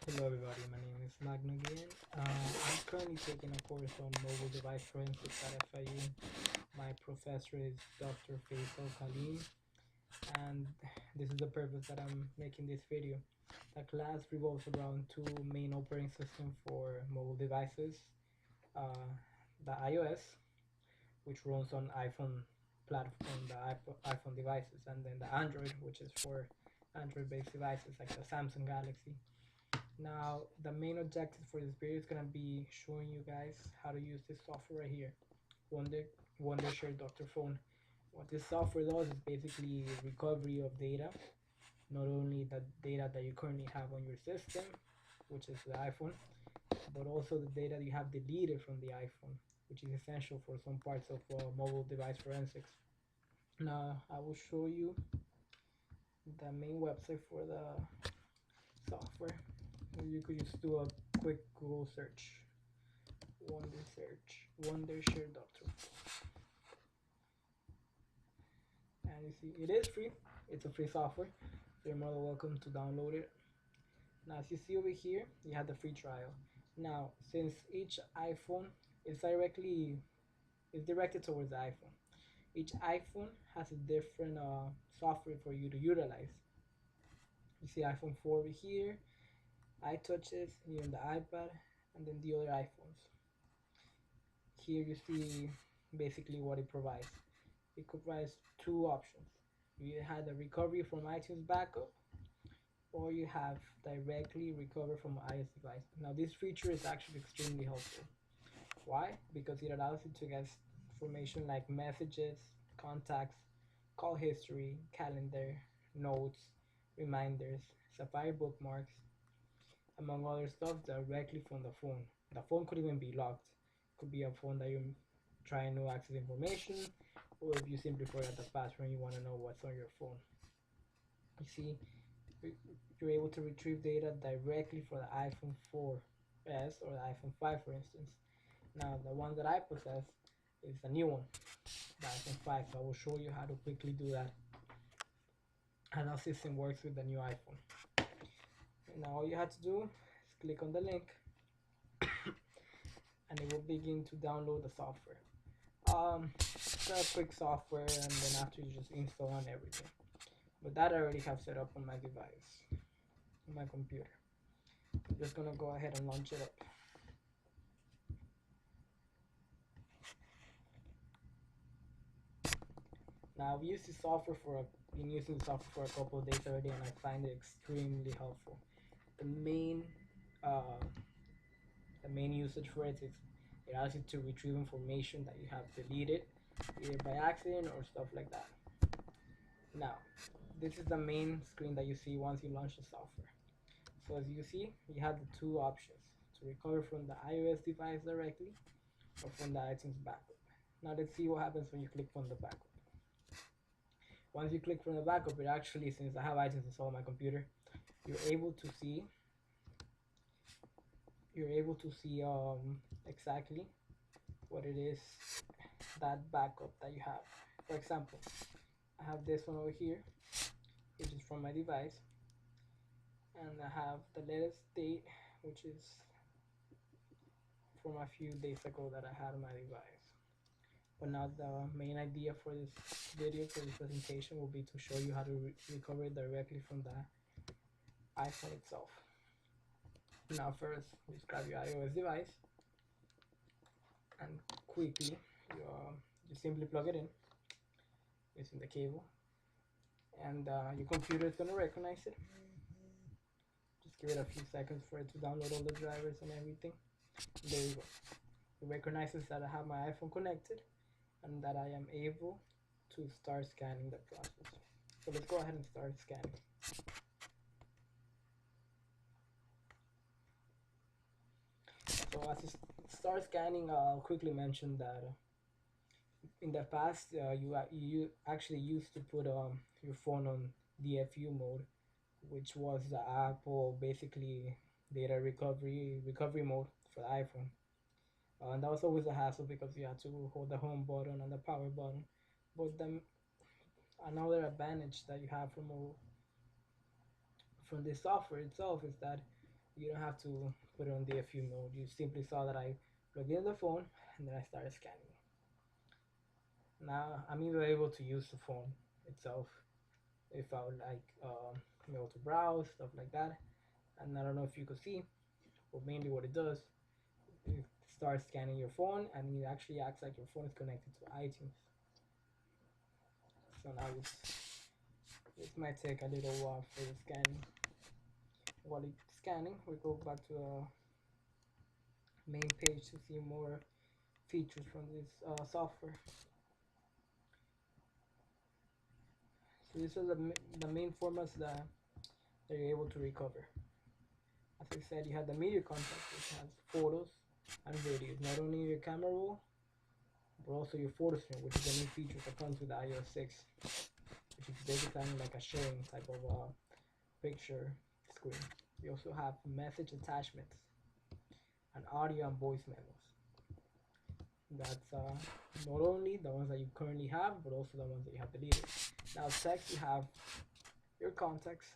Hello everybody, my name is Magno again. I'm currently taking a course on mobile device forensics at FIU. My professor is Dr. Fone, and this is the purpose that I'm making this video. The class revolves around two main operating systems for mobile devices. Uh, the iOS, which runs on iPhone platform, the iPhone devices, and then the Android, which is for Android-based devices like the Samsung Galaxy. Now, the main objective for this video is gonna be showing you guys how to use this software right here, Wondershare Dr Fone. What this software does is basically recovery of data, not only the data that you currently have on your system, which is the iPhone, but also the data you have deleted from the iPhone, which is essential for some parts of mobile device forensics. Now, I will show you the main website for the software. You could just do a quick Google search. Wondershare Dr. And you see, it is free. It's a free software, so you're more than welcome to download it. Now, as you see over here, you have the free trial. Now, since each iPhone is directed towards the iPhone, each iPhone has a different software for you to utilize. You see iPhone 4 over here, iTouches, here on the iPad, and then the other iPhones. Here you see basically what it provides. It provides two options. You either have the recovery from iTunes backup, or you have directly recover from iOS device. Now this feature is actually extremely helpful. Why? Because it allows you to get information like messages, contacts, call history, calendar, notes, reminders, Safari bookmarks, among other stuff directly from the phone. The phone could even be locked. It could be a phone that you're trying to access information, or if you simply forgot the password and you want to know what's on your phone. You see, you're able to retrieve data directly for the iPhone 4S or the iPhone 5, for instance. Now, the one that I possess is the new one, the iPhone 5, so I will show you how to quickly do that, and how system works with the new iPhone. Now all you have to do is click on the link and it will begin to download the software. It's a quick software, and then after you just install on everything. But that I already have set up on my device, on my computer. I'm just gonna go ahead and launch it up. Now I've been using the software for a couple of days already, and I find it extremely helpful. The main usage for it is it allows you to retrieve information that you have deleted either by accident or stuff like that. Now, this is the main screen that you see once you launch the software. So as you see, you have the two options: to recover from the iOS device directly or from the iTunes backup. Now let's see what happens when you click from the backup. Once you click from the backup, it actually, since I have iTunes installed on my computer, you're able to see exactly what it is, that backup that you have. For example, I have this one over here, which is from my device, and I have the latest date, which is from a few days ago that I had on my device. But now the main idea for this video, for this presentation, will be to show you how to recover it directly from the iPhone itself. Now first, just grab your iOS device and quickly you simply plug it in using the cable, and your computer is going to recognize it. Just give it a few seconds for it to download all the drivers and everything. There you go. It recognizes that I have my iPhone connected and that I am able to start scanning the process. So let's go ahead and start scanning. So as you start scanning, I'll quickly mention that in the past you actually used to put your phone on DFU mode, which was the Apple basically data recovery mode for the iPhone. And that was always a hassle because you had to hold the home button and the power button. But then another advantage that you have from this software itself is that You don't have to put it on DFU mode. You simply saw that I plugged in the phone and then I started scanning. Now I'm even able to use the phone itself if I would like be able to browse, stuff like that. And I don't know if you could see, but mainly what it does, it starts scanning your phone and it actually acts like your phone is connected to iTunes. So now it might take a little while for the scanning. While it's scanning, we go back to the main page to see more features from this software. So these are the main formats that you're able to recover. As I said, you have the media content, which has photos and videos, not only your camera roll, but also your photo stream, which is a new feature that comes with iOS 6, which is basically like a sharing type of picture screen. We also have message attachments and audio and voice memos. That's not only the ones that you currently have, but also the ones that you have deleted. Now text, you have your contacts,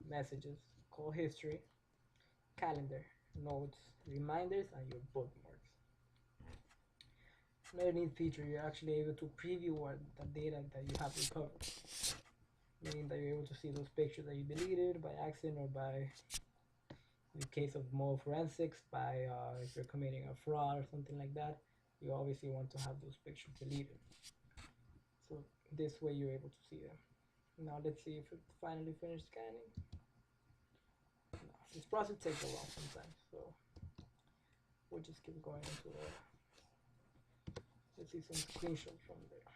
messages, call history, calendar, notes, reminders, and your bookmarks. Another neat feature, you're actually able to preview the data that you have recovered, meaning that you're able to see those pictures that you deleted by accident or by, in the case of more forensics, by if you're committing a fraud or something like that, you obviously want to have those pictures deleted. So this way you're able to see them. Now let's see if it finally finished scanning. No, this process takes a while sometimes, so we'll just keep going into the. Let's see some screenshots from there.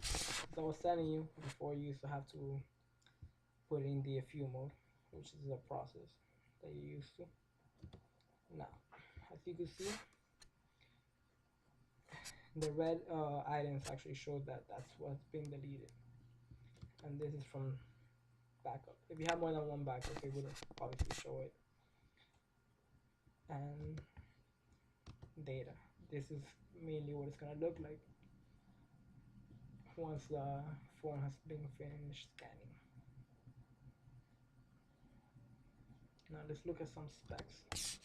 As I was telling you before, you used to have to put in the DFU mode, which is a process that you used to. Now, as you can see, the red items actually show that that's what's been deleted, and this is from backup. If you have more than one backup, it would obviously show it. And data. This is mainly what it's gonna look like once the phone has been finished scanning. Now let's look at some specs.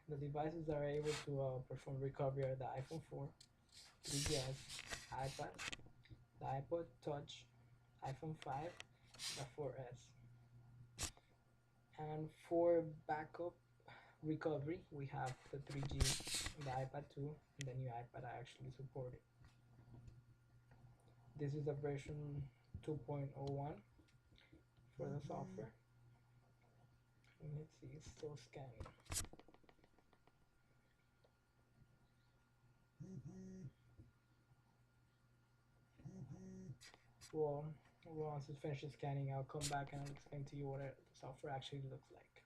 The devices that are able to perform recovery are the iPhone 4, 3GS, iPad, the iPod Touch, iPhone 5, the 4S. And for backup recovery, we have the 3G, the iPad 2, and the new iPad I actually support it. This is the version 2.01 for the software. And let's see, it's still scanning. Well, once it finishes scanning, I'll come back and I'll explain to you what the software actually looks like.